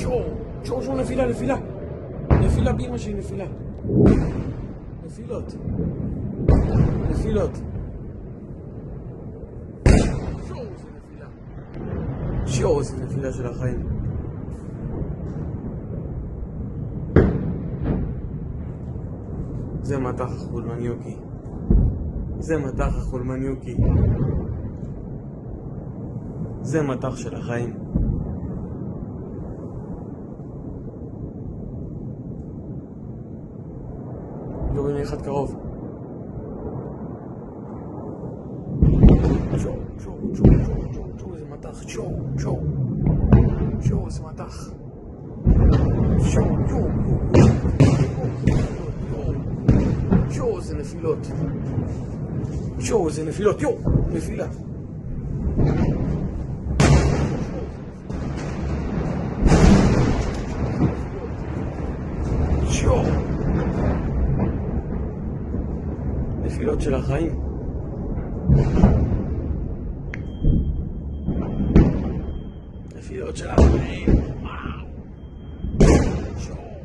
שור נפילה. נפילה באמא שלי, נפילה. נפילות. שור זה נפילה של החיים. זה מטח החולמניוקי. זה מטח של החיים. יורים לי אחד קרוב. שור, איזה מטח. שור, איזה מטח. שור, זה נפילות. נפילה. שור. נפילות של החיים. וואו. שור.